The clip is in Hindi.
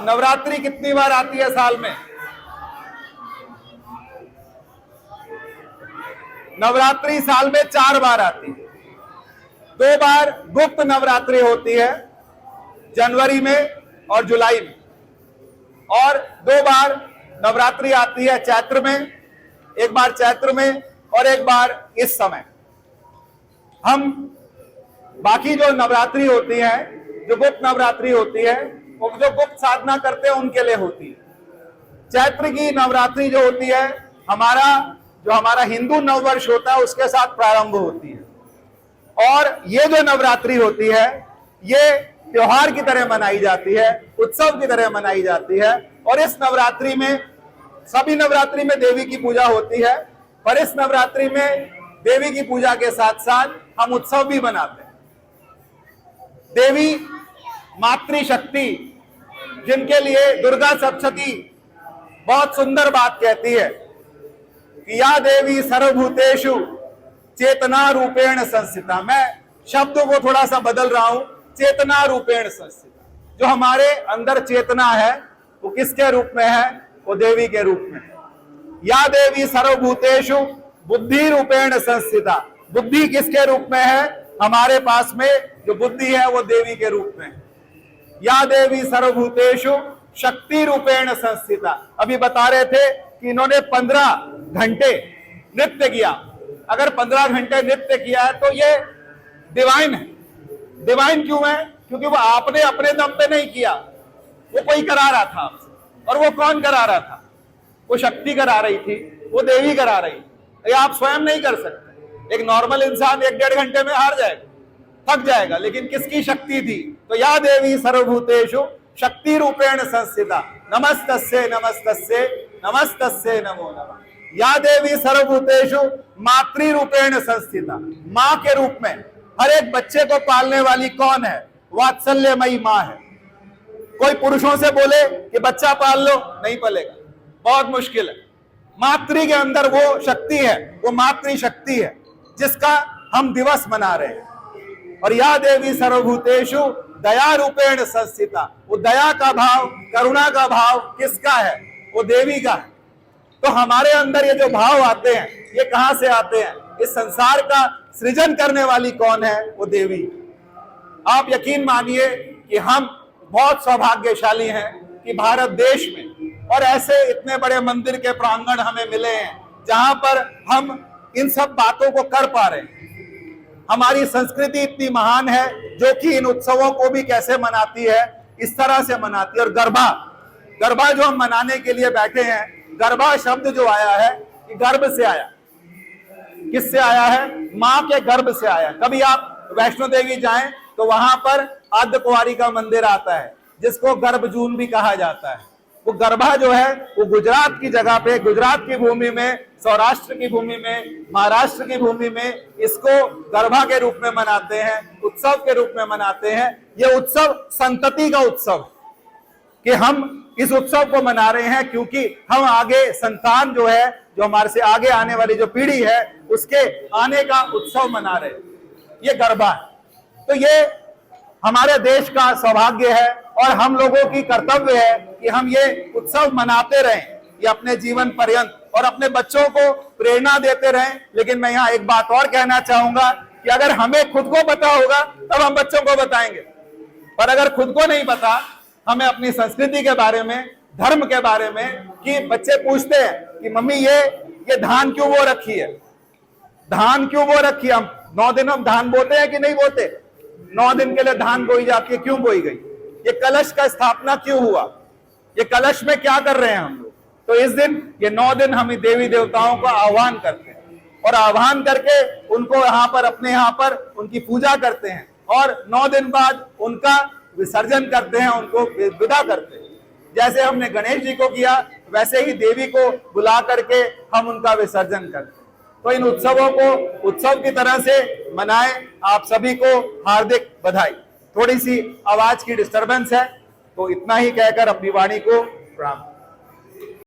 नवरात्रि कितनी बार आती है साल में? नवरात्रि साल में 4 बार आती है। 2 बार गुप्त नवरात्रि होती है, जनवरी में और जुलाई में, और 2 बार नवरात्रि आती है चैत्र में, एक बार चैत्र में और एक बार इस समय। हम बाकी जो नवरात्रि होती है, जो गुप्त नवरात्रि होती है, वो जो गुप्त साधना करते हैं उनके लिए होती है। चैत्र की नवरात्रि जो होती है, हमारा हिंदू नववर्ष होता है उसके साथ प्रारंभ होती है। और ये जो नवरात्रि होती है, ये त्योहार की तरह मनाई जाती है, उत्सव की तरह मनाई जाती है। और इस नवरात्रि में, सभी नवरात्रि में देवी की पूजा होती है, पर इस नवरात्रि में देवी की पूजा के साथ साथ हम उत्सव भी मनाते हैं। देवी मातृशक्ति, जिनके लिए दुर्गा सप्तशती बहुत सुंदर बात कहती है कि या देवी सर्वभूतेषु चेतना रूपेण संस्थिता। मैं शब्दों को थोड़ा सा बदल रहा हूं, चेतना रूपेण संस्थिता। जो हमारे अंदर चेतना है वो किसके रूप में है? वो देवी के रूप में है। या देवी सर्वभूतेषु बुद्धि रूपेण संस्थिता। बुद्धि किसके रूप में है? हमारे पास में जो बुद्धि है वो देवी के रूप में है। या देवी सर्वभूतेषु शक्ति रूपेण संस्थिता। अभी बता रहे थे कि इन्होंने 15 घंटे नृत्य किया। अगर 15 घंटे नृत्य किया है तो ये डिवाइन है। डिवाइन क्यों है? क्योंकि वो आपने अपने दम पे नहीं किया, वो कोई करा रहा था आपसे। और वो कौन करा रहा था? वो शक्ति करा रही थी, वो देवी करा रही थी। ये आप स्वयं नहीं कर सकते। एक नॉर्मल इंसान 1-1.5 घंटे में हार जाएगा, थक जाएगा, लेकिन किसकी शक्ति थी? तो या देवी सर्वभूतेषु शक्ति रूपेण संस्थिता। नमस्तस्यै नमस्तस्यै नमस्तस्यै नमो नमः। या देवी सर्वभूतेषु मातृ रूपेण संस्थिता। माँ के रूप में। हर एक बच्चे को पालने वाली कौन है? वात्सल्यमयी माँ है। कोई पुरुषों से बोले कि बच्चा पाल लो, नहीं पलेगा, बहुत मुश्किल है। मातृ के अंदर वो शक्ति है, वो मातृ शक्ति है जिसका हम दिवस मना रहे हैं। और या देवी सर्वभूतेषु दया रूपेण संस्थिता। वो दया का भाव, करुणा का भाव किसका है? वो देवी का है। तो हमारे अंदर ये जो भाव आते हैं, ये कहां से आते हैं? इस संसार का सृजन करने वाली कौन है? वो देवी। आप यकीन मानिए कि हम बहुत सौभाग्यशाली हैं कि भारत देश में और ऐसे इतने बड़े मंदिर के प्रांगण हमें मिले हैं जहां पर हम इन सब बातों को कर पा रहे हैं। हमारी संस्कृति इतनी महान है जो कि इन उत्सवों को भी कैसे मनाती है, इस तरह से मनाती है। और गरबा जो हम मनाने के लिए बैठे हैं, गरबा शब्द जो आया है, ये गर्भ से आया। किससे आया है? माँ के गर्भ से आया। कभी आप वैष्णो देवी जाएं तो वहां पर अर्धकुंवारी का मंदिर आता है, जिसको गर्भजून भी कहा जाता है। वो गरबा जो है वो गुजरात की जगह पे, गुजरात की भूमि में, सौराष्ट्र की भूमि में, महाराष्ट्र की भूमि में इसको गरबा के रूप में मनाते हैं, उत्सव के रूप में मनाते हैं। ये उत्सव संतति का उत्सव, कि हम इस उत्सव को मना रहे हैं क्योंकि हम आगे संतान जो है, जो हमारे से आगे आने वाली जो पीढ़ी है, उसके आने का उत्सव मना रहे हैं। ये गरबा है। तो ये हमारे देश का सौभाग्य है और हम लोगों की कर्तव्य है कि हम ये उत्सव मनाते रहें, ये अपने जीवन पर्यंत, और अपने बच्चों को प्रेरणा देते रहें। लेकिन मैं यहाँ एक बात और कहना चाहूंगा कि अगर हमें खुद को पता होगा तब हम बच्चों को बताएंगे, पर अगर खुद को नहीं पता हमें अपनी संस्कृति के बारे में, धर्म के बारे में, कि बच्चे पूछते हैं कि मम्मी ये धान क्यों बो रखी है, धान क्यों बो रखी है? हम 9 दिन हम धान बोते हैं कि नहीं बोते? 9 दिन के लिए धान बोई जाती है। क्यों बोई गई? ये कलश का स्थापना क्यों हुआ? ये कलश में क्या कर रहे हैं हम लोग? तो इस दिन, ये 9 दिन हम देवी देवताओं का आह्वान करते हैं और आह्वान करके उनको यहाँ पर, अपने यहाँ पर उनकी पूजा करते हैं और 9 दिन बाद उनका विसर्जन करते हैं, उनको विदा करते हैं। जैसे हमने गणेश जी को किया, वैसे ही देवी को बुला करके हम उनका विसर्जन करते हैं। तो इन उत्सवों को उत्सव की तरह से मनाएं। आप सभी को हार्दिक बधाई। थोड़ी सी आवाज की डिस्टरबेंस है, तो इतना ही कहकर अपनी वाणी को प्रणाम।